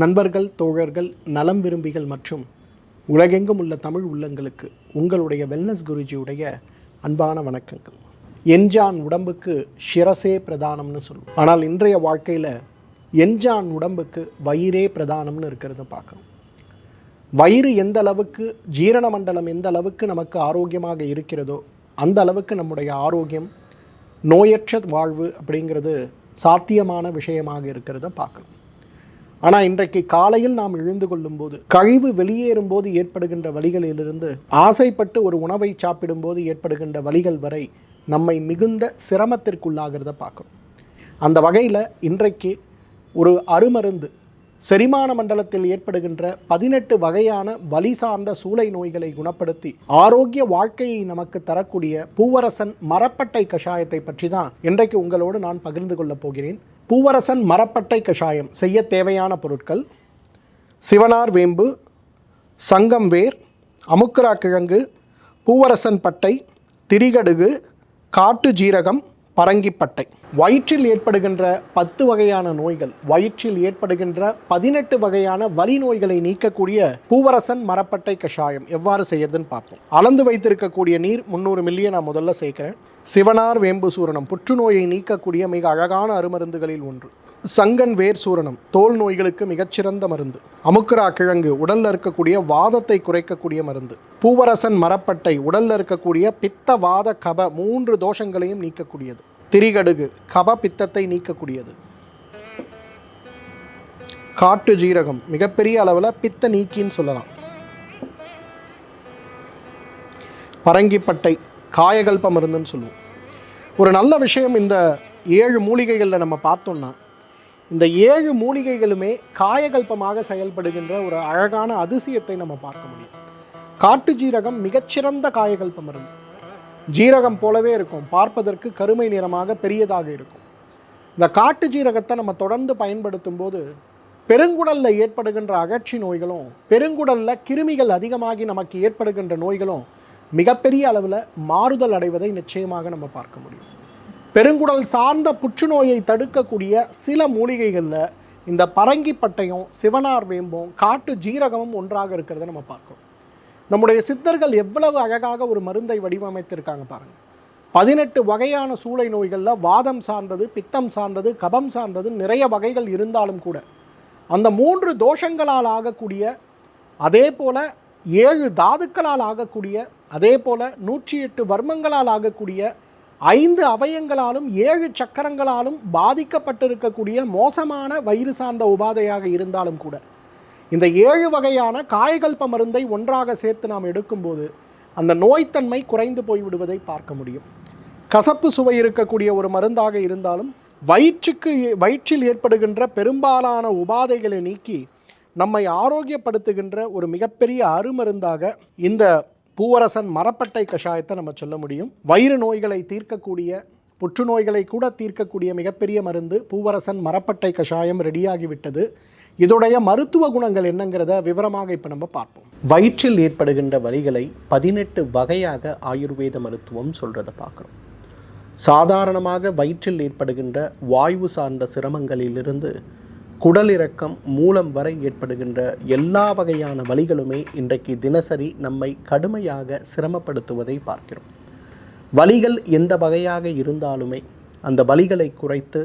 நண்பர்கள், தோழர்கள், நலம் விரும்பிகள் மற்றும் உலகெங்கும் உள்ள தமிழ் உள்ளங்களுக்கு உங்களுடைய வெல்னஸ் குருஜியுடைய அன்பான வணக்கங்கள். என்ஜான் உடம்புக்கு ஷிரசே பிரதானம்னு சொல்லுவோம். ஆனால் இன்றைய வாழ்க்கையில் என்ஜான் உடம்புக்கு வயிறே பிரதானம்னு இருக்கிறத பார்க்கணும். வயிறு எந்த அளவுக்கு, ஜீரண மண்டலம் எந்த அளவுக்கு நமக்கு ஆரோக்கியமாக இருக்கிறதோ அந்த அளவுக்கு நம்முடைய ஆரோக்கியம், நோயற்ற வாழ்வு அப்படிங்கிறது சாத்தியமான விஷயமாக இருக்கிறத பார்க்கணும். ஆனால் இன்றைக்கு காலையில் நாம் எழுந்து கொள்ளும்போது, கழிவு வெளியேறும்போது ஏற்படுகின்ற வலிகளிலிருந்து ஆசைப்பட்டு ஒரு உணவை சாப்பிடும்போது ஏற்படுகின்ற வலிகள் வரை நம்மை மிகுந்த சிரமத்திற்குள்ளாகிறத பார்க்கணும். அந்த வகையில் இன்றைக்கு ஒரு அருமருந்து செரிமான மண்டலத்தில் ஏற்படுகின்ற 18 வகையான வலி சார்ந்த சூளை நோய்களை குணப்படுத்தி ஆரோக்கிய வாழ்க்கையை நமக்கு தரக்கூடிய பூவரசன் மரப்பட்டை கஷாயத்தை பற்றி தான் இன்றைக்கு உங்களோடு நான் பகிர்ந்து கொள்ளப் போகிறேன். பூவரசன் மரப்பட்டை கஷாயம் செய்ய தேவையான பொருட்கள்: சிவனார் வேம்பு, சங்கம் வேர், அமுக்குரா கிழங்கு, பூவரசன் பட்டை, திரிகடுகு, காட்டு ஜீரகம், பரங்கிப்பட்டை. வயிற்றில் ஏற்படுகின்ற 10 வகையான நோய்கள், வயிற்றில் ஏற்படுகின்ற 18 வகையான வலி நோய்களை நீக்கக்கூடிய பூவரசன் மரப்பட்டை கஷாயம் எவ்வாறு செய்யறதுன்னு பார்ப்போம். அளந்து வைத்திருக்கக்கூடிய நீர் 300 மில்லியை நான் முதல்ல சேர்க்கிறேன். சிவனார் வேம்பு சூரணம் புற்றுநோயை நீக்கக்கூடிய மிக அழகான அருமருந்துகளில் ஒன்று. சங்கன் வேர் சூரணம் தோல் நோய்களுக்கு மிகச்சிறந்த மருந்து. அமுக்குரா கிழங்கு உடலில் இருக்கக்கூடிய வாதத்தை குறைக்கக்கூடிய மருந்து. பூவரசன் மரப்பட்டை உடலில் இருக்கக்கூடிய பித்த, வாத, கப 3 தோஷங்களையும் நீக்கக்கூடியது. திரிகடுகு கப பித்தத்தை நீக்கக்கூடியது. காட்டு ஜீரகம் மிகப்பெரிய அளவில் பித்த நீக்கின்னு சொல்லலாம். பரங்கிப்பட்டை காயகல்ப மருந்துன்னு சொல்லுவோம். ஒரு நல்ல விஷயம், இந்த 7 மூலிகைகளில் நம்ம பார்த்தோம்னா இந்த 7 மூலிகைகளுமே காயகல்பமாக செயல்படுகின்ற ஒரு அழகான அதிசயத்தை நம்ம பார்க்க முடியும். காட்டு ஜீரகம் மிகச்சிறந்த காயகல்ப மருந்து. ஜீரகம் போலவே இருக்கும், பார்ப்பதற்கு கருமை நிறமாக பெரியதாக இருக்கும். இந்த காட்டு ஜீரகத்தை நம்ம தொடர்ந்து பயன்படுத்தும் போது பெருங்குடலில் ஏற்படுகின்ற அகற்சி நோய்களும், பெருங்குடலில் கிருமிகள் அதிகமாகி நமக்கு ஏற்படுகின்ற நோய்களும் மிகப்பெரிய அளவில் மாறுதல் அடைவதை நிச்சயமாக நம்ம பார்க்க முடியும். பெருங்குடல் சார்ந்த புற்றுநோயை தடுக்கக்கூடிய சில மூலிகைகளில் இந்த பரங்கிப்பட்டையும், சிவனார் வேம்பும், காட்டு ஜீரகமும் ஒன்றாக இருக்கிறத நம்ம பார்க்கணும். நம்முடைய சித்தர்கள் எவ்வளவு அழகாக ஒரு மருந்தை வடிவமைத்திருக்காங்க பாருங்கள். 18 வகையான சூளை நோய்களில் வாதம் சார்ந்தது, பித்தம் சார்ந்தது, கபம் சார்ந்தது நிறைய வகைகள் இருந்தாலும் கூட அந்த 3 தோஷங்களால் ஆகக்கூடிய, அதே போல 7 தாதுக்களால் ஆகக்கூடிய, அதே போல 108 வர்மங்களால் ஆகக்கூடிய, 5 அவயங்களாலும் 7 சக்கரங்களாலும் பாதிக்கப்பட்டிருக்கக்கூடிய மோசமான வயிறு சார்ந்த உபாதையாக இருந்தாலும் கூட இந்த 7 வகையான காயகல்ப மருந்தை ஒன்றாக சேர்த்து நாம் எடுக்கும்போது அந்த நோய்த்தன்மை குறைந்து போய்விடுவதை பார்க்க முடியும். கசப்பு சுவை இருக்கக்கூடிய ஒரு மருந்தாக இருந்தாலும் வயிற்றில் ஏற்படுகின்ற பெரும்பாலான உபாதைகளை நீக்கி நம்மை ஆரோக்கியப்படுத்துகின்ற ஒரு மிகப்பெரிய அருமருந்தாக இந்த பூவரசன் மரப்பட்டை கஷாயத்தை நம்ம சொல்ல முடியும். வயிறு நோய்களை தீர்க்கக்கூடிய, புற்றுநோய்களை கூட தீர்க்கக்கூடிய மிகப்பெரிய மருந்து பூவரசன் மரப்பட்டை கஷாயம் ரெடியாகிவிட்டது. இதோடைய மருத்துவ குணங்கள் என்னங்கிறத விவரமாக இப்போ நம்ம பார்ப்போம். வயிற்றில் ஏற்படுகின்ற வலிகளை 18 வகையாக ஆயுர்வேத மருத்துவம் சொல்கிறத பார்க்குறோம். சாதாரணமாக வயிற்றில் ஏற்படுகின்ற வாயு சார்ந்த சிரமங்களிலிருந்து குடலிறக்கம், மூலம் வரை ஏற்படுகின்ற எல்லா வகையான வலிகளுமே இன்றைக்கு தினசரி நம்மை கடுமையாக சிரமப்படுத்துவதை பார்க்கிறோம். வலிகள் எந்த வகையாக இருந்தாலுமே அந்த வலிகளை குறைத்து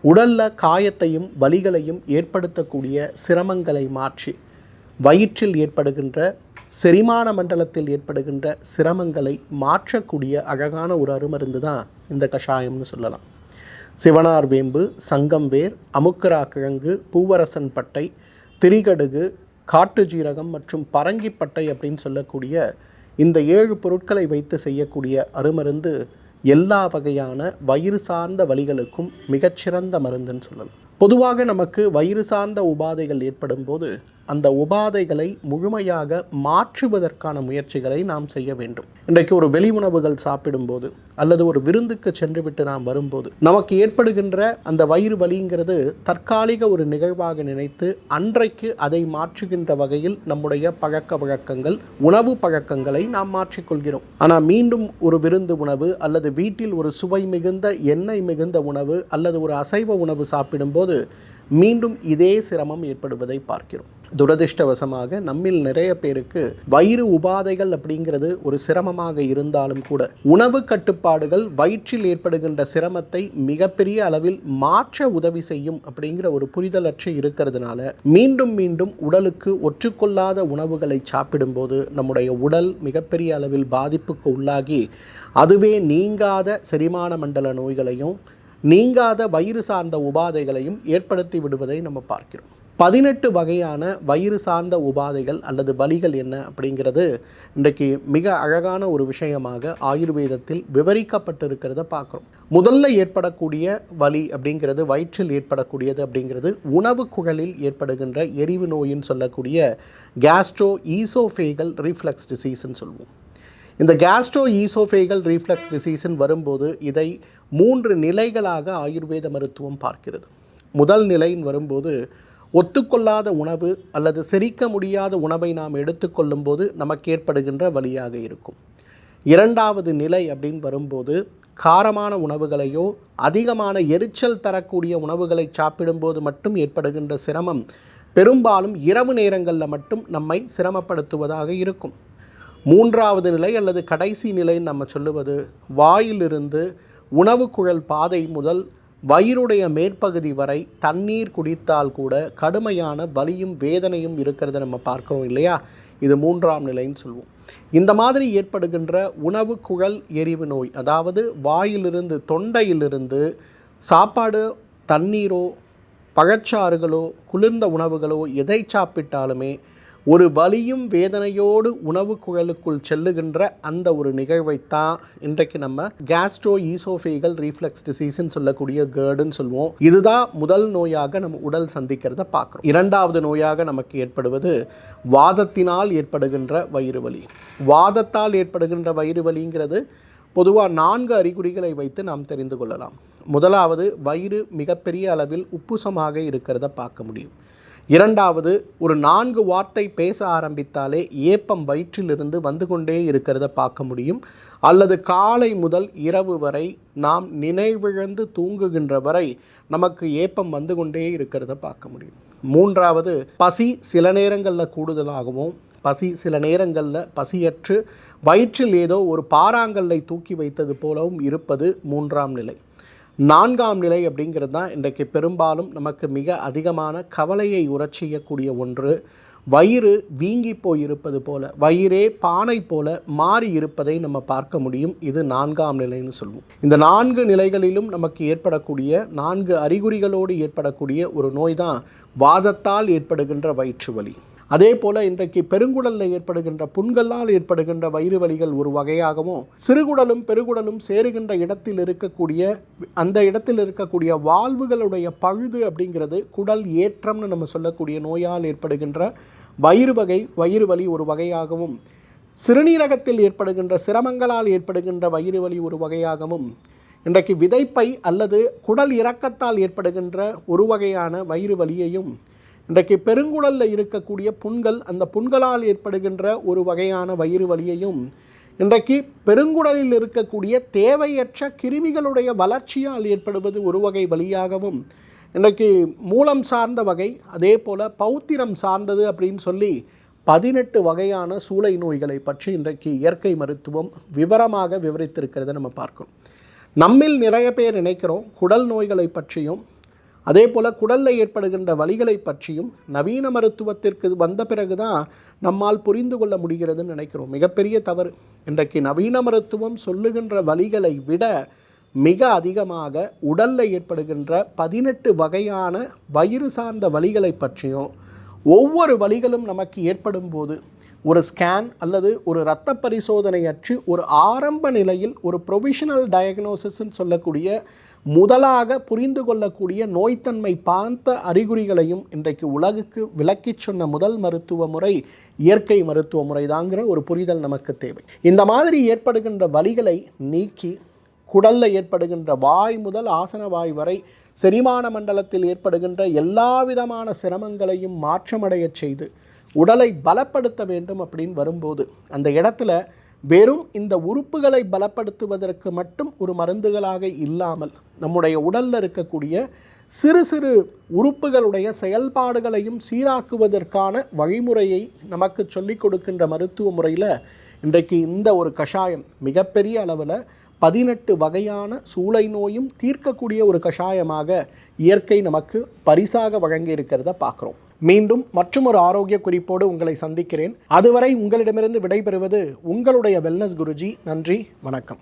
உடலில் காயத்தையும் வலிகளையும் ஏற்படுத்தக்கூடிய சிரமங்களை மாற்றி வயிற்றில் ஏற்படுகின்ற, செரிமான மண்டலத்தில் ஏற்படுகின்ற சிரமங்களை மாற்றக்கூடிய அழகான ஒரு அருமருந்து தான் இந்த கஷாயம்னு சொல்லலாம். சிவனார் வேம்பு, சங்கம் வேர், அமுக்குரா கிழங்கு, பூவரசன் பட்டை, திரிகடுகு, காட்டு ஜீரகம் மற்றும் பரங்கிப்பட்டை அப்படின்னு சொல்லக்கூடிய இந்த 7 பொருட்களை வைத்து செய்யக்கூடிய அருமருந்து எல்லா வகையான வயிறு சார்ந்த வலிகளுக்கும் மிகச்சிறந்த மருந்துன்னு சொல்லலாம். பொதுவாக நமக்கு வயிறு சார்ந்த உபாதைகள் ஏற்படும் போது அந்த உபாதைகளை முழுமையாக மாற்றுவதற்கான முயற்சிகளை நாம் செய்ய வேண்டும். இன்றைக்கு ஒரு வெளி உணவுகள் சாப்பிடும்போது அல்லது ஒரு விருந்துக்கு சென்று விட்டு நாம் வரும்போது நமக்கு ஏற்படுகின்ற அந்த வயிறு வலிங்கிறது தற்காலிக ஒரு நிகழ்வாக நினைத்து அன்றைக்கு அதை மாற்றுகின்ற வகையில் நம்முடைய பழக்க வழக்கங்கள், உணவு பழக்கங்களை நாம் மாற்றிக்கொள்கிறோம். ஆனால் மீண்டும் ஒரு விருந்து உணவு அல்லது வீட்டில் ஒரு சுவை மிகுந்த, எண்ணெய் மிகுந்த உணவு அல்லது ஒரு அசைவ உணவு சாப்பிடும்போது மீண்டும் இதே சிரமம் ஏற்படுவதை பார்க்கிறோம். துரதிர்ஷ்டவசமாக நம்மில் நிறைய பேருக்கு வயிறு உபாதைகள் அப்படிங்கிறது ஒரு சிரமமாக இருந்தாலும் கூட உணவு கட்டுப்பாடுகள் வயிற்றில் ஏற்படுகின்ற சிரமத்தை மிகப்பெரிய அளவில் மாற்ற உதவி செய்யும் அப்படிங்கிற ஒரு புரிதலற்று இருக்கிறதுனால மீண்டும் மீண்டும் உடலுக்கு ஒற்றுக்கொள்ளாத உணவுகளை சாப்பிடும்போது நம்முடைய உடல் மிகப்பெரிய அளவில் பாதிப்புக்கு உள்ளாகி அதுவே நீங்காத செரிமான மண்டல நோய்களையும் நீங்காத வயிறு சார்ந்த உபாதைகளையும் ஏற்படுத்தி விடுவதை நம்ம பார்க்கிறோம். 18 வகையான வயிறு சார்ந்த உபாதைகள் அல்லது வலிகள் என்ன அப்படிங்கிறது இன்றைக்கு மிக அழகான ஒரு விஷயமாக ஆயுர்வேதத்தில் விவரிக்கப்பட்டிருக்கிறத பார்க்குறோம். முதல்ல ஏற்படக்கூடிய வலி அப்படிங்கிறது வயிற்றில் ஏற்படக்கூடியது அப்படிங்கிறது உணவு குழலில் ஏற்படுகின்ற எரிவு நோயின்னு சொல்லக்கூடிய கேஸ்ட்ரோ ஈசோஃபேகல் ரீஃப்ளக்ஸ் டிசீஸ்ன்னு சொல்லுவோம். இந்த கேஸ்ட்ரோ ஈசோஃபேகல் ரீஃப்ளக்ஸ் டிசீஸ்ன்னு வரும்போது இதை 3 நிலைகளாக ஆயுர்வேத மருத்துவம் பார்க்கிறது. முதல் நிலைன்னு வரும்போது ஒத்துக்கொள்ளாத உணவு அல்லது செரிக்க முடியாத உணவை நாம் எடுத்துக்கொள்ளும் போது நமக்கு ஏற்படுகின்ற வலியாக இருக்கும். இரண்டாவது நிலை அப்படின்னு வரும்போது காரமான உணவுகளையோ அதிகமான எரிச்சல் தரக்கூடிய உணவுகளை சாப்பிடும்போது மட்டும் ஏற்படுகின்ற சிரமம் பெரும்பாலும் இரவு நேரங்களில் மட்டும் நம்மை சிரமப்படுத்துவதாக இருக்கும். மூன்றாவது நிலை அல்லது கடைசி நிலைன்னு நம்ம சொல்லுவது வாயிலிருந்து உணவு குழல் பாதை முதல் வயிறுடைய மேற்பகுதி வரை தண்ணீர் குடித்தால் கூட கடுமையான வலியும் வேதனையும் இருக்கிறத நம்ம பார்க்கிறோம் இல்லையா? இது மூன்றாம் நிலைன்னு சொல்லுவோம். இந்த மாதிரி ஏற்படுகின்ற உணவு குழல் எரிவு நோய், அதாவது வாயிலிருந்து தொண்டையிலிருந்து சாப்பாடு தண்ணீரோ பழச்சாறுகளோ குளிர்ந்த உணவுகளோ எதை சாப்பிட்டாலுமே ஒரு வலியும் வேதனையோடு உணவு குழலுக்குள் செல்லுகின்ற அந்த ஒரு நிகழ்வைத்தான் இன்றைக்கு நம்ம கேஸ்ட்ரோ ஈசோஃபேகல் ரீஃப்ளக்ஸ் டிசீஸ்ன்னு சொல்லக்கூடிய கேர்டுன்னு சொல்லுவோம். இதுதான் முதல் நோயாக நம்ம உடல் சந்திக்கிறத பார்க்குறோம். இரண்டாவது நோயாக நமக்கு ஏற்படுவது வாதத்தினால் ஏற்படுகின்ற வயிறு வலி. வாதத்தால் ஏற்படுகின்ற வயிறு வலிங்கிறது பொதுவாக 4 அறிகுறிகளை வைத்து நாம் தெரிந்து கொள்ளலாம். முதலாவது, வயிறு மிகப்பெரிய அளவில் உப்புசமாக இருக்கிறத பார்க்க முடியும். இரண்டாவது, ஒரு 4 வார்த்தை பேச ஆரம்பித்தாலே ஏப்பம் வயிற்றிலிருந்து வந்து கொண்டே இருக்கிறத பார்க்க முடியும். அல்லது காலை முதல் இரவு வரை நாம் நினைவிழந்து தூங்குகின்ற வரை நமக்கு ஏப்பம் வந்து கொண்டே இருக்கிறத பார்க்க முடியும். மூன்றாவது, பசி சில நேரங்களில் கூடுதலாகவும் பசி சில நேரங்களில் பசியற்று வயிற்றில் ஏதோ ஒரு பாறாங்கல்லை தூக்கி வைத்தது போலவும் இருப்பது மூன்றாம் நிலை. நான்காம் நிலை அப்படிங்கிறது தான் இன்றைக்கு பெரும்பாலும் நமக்கு மிக அதிகமான கவலையை உறச் செய்யக்கூடிய ஒன்று. வயிறு வீங்கி போயிருப்பது போல, வயிறே பானை போல மாறி இருப்பதை நம்ம பார்க்க முடியும். இது 4ஆம் நிலைன்னு சொல்லுவோம். இந்த 4 நிலைகளிலும் நமக்கு ஏற்படக்கூடிய 4 அறிகுறிகளோடு ஏற்படக்கூடிய ஒரு நோய் தான் வாதத்தால் ஏற்படுகின்ற வயிற்று வலி. அதே போல் இன்றைக்கு பெருங்குடலில் ஏற்படுகின்ற புண்களால் ஏற்படுகின்ற வயிறு வலிகள் ஒரு வகையாகவும், சிறுகுடலும் பெருகுடலும் சேருகின்ற இடத்தில் இருக்கக்கூடிய அந்த இடத்தில் இருக்கக்கூடிய வால்வுகளுடைய பழுது அப்படிங்கிறது குடல் ஏற்றம்னு நம்ம சொல்லக்கூடிய நோயால் ஏற்படுகின்ற வயிறு வலி ஒரு வகையாகவும், சிறுநீரகத்தில் ஏற்படுகின்ற சிரமங்களால் ஏற்படுகின்ற வயிறு வலி ஒரு வகையாகவும், இன்றைக்கு விதைப்பை அல்லது குடல் இறக்கத்தால் ஏற்படுகின்ற ஒரு வகையான வயிறு வலியையும், இன்றைக்கு பெருங்குடலில் இருக்கக்கூடிய புண்கள், அந்த புண்களால் ஏற்படுகின்ற ஒரு வகையான வயிறு வலியையும், இன்றைக்கு பெருங்குடலில் இருக்கக்கூடிய தேவையற்ற கிருமிகளுடைய வளர்ச்சியால் ஏற்படுவது ஒரு வகை வலியாகவும், இன்றைக்கு மூலம் சார்ந்த வகை, அதே போல் பௌத்திரம் சார்ந்தது அப்படின்னு சொல்லி 18 வகையான சூளை நோய்களை பற்றி இன்றைக்கு இயற்கை மருத்துவம் விவரமாக விவரித்திருக்கிறத நம்ம பார்க்கணும். நம்மில் நிறைய பேர் நினைக்கிறோம் குடல் நோய்களை பற்றியும் அதே போல் குடலில் ஏற்படுகின்ற வலிகளை பற்றியும் நவீன மருத்துவத்திற்கு வந்த பிறகு தான் நம்மால் புரிந்து கொள்ள முடிகிறதுன்னு நினைக்கிறோம். மிகப்பெரிய தவறு. இன்றைக்கு நவீன மருத்துவம் சொல்லுகின்ற வலிகளை விட மிக அதிகமாக உடலில் ஏற்படுகின்ற 18 வகையான வயிறு சார்ந்த வலிகளை பற்றியும், ஒவ்வொரு வலிகளும் நமக்கு ஏற்படும் போது ஒரு ஸ்கேன் அல்லது ஒரு இரத்த பரிசோதனையற்று ஒரு ஆரம்ப நிலையில் ஒரு ப்ரொவிஷனல் டயக்னோசிஸ்ன்னு சொல்லக்கூடிய முதலாக புரிந்து கொள்ளக்கூடிய நோய்த்தன்மை பார்த்த அறிகுறிகளையும் இன்றைக்கு உலகுக்கு விளக்கி சொன்ன முதல் மருத்துவ முறை இயற்கை மருத்துவ முறை தாங்கிற ஒரு புரிதல் நமக்கு தேவை. இந்த மாதிரி ஏற்படுகின்ற வலிகளை நீக்கி குடலில் ஏற்படுகின்ற வாய் முதல் ஆசன வாய் வரை செரிமான மண்டலத்தில் ஏற்படுகின்ற எல்லா விதமான சிரமங்களையும் மாற்றமடைய செய்து உடலை பலப்படுத்த வேண்டும் அப்படின்னு வரும்போது அந்த இடத்துல வெறும் இந்த உறுப்புகளை பலப்படுத்துவதற்கு மட்டும் ஒரு மருந்துகளாக இல்லாமல் நம்முடைய உடலில் இருக்கக்கூடிய சிறு சிறு உறுப்புகளுடைய செயல்பாடுகளையும் சீராக்குவதற்கான வழிமுறையை நமக்கு சொல்லிக் கொடுக்கின்ற மருத்துவ முறையில் இன்றைக்கு இந்த ஒரு கஷாயம் மிகப்பெரிய அளவில் 18 வகையான சூளை நோயும் தீர்க்கக்கூடிய ஒரு கஷாயமாக இயற்கை நமக்கு பரிசாக வழங்கி இருக்கிறத பார்க்குறோம். மீண்டும் மற்றும் ஒரு ஆரோக்கிய குறிப்போடு உங்களை சந்திக்கிறேன். அதுவரை உங்களிடமிருந்து விடைபெறுவது உங்களுடைய வெல்னஸ் குருஜி. நன்றி, வணக்கம்.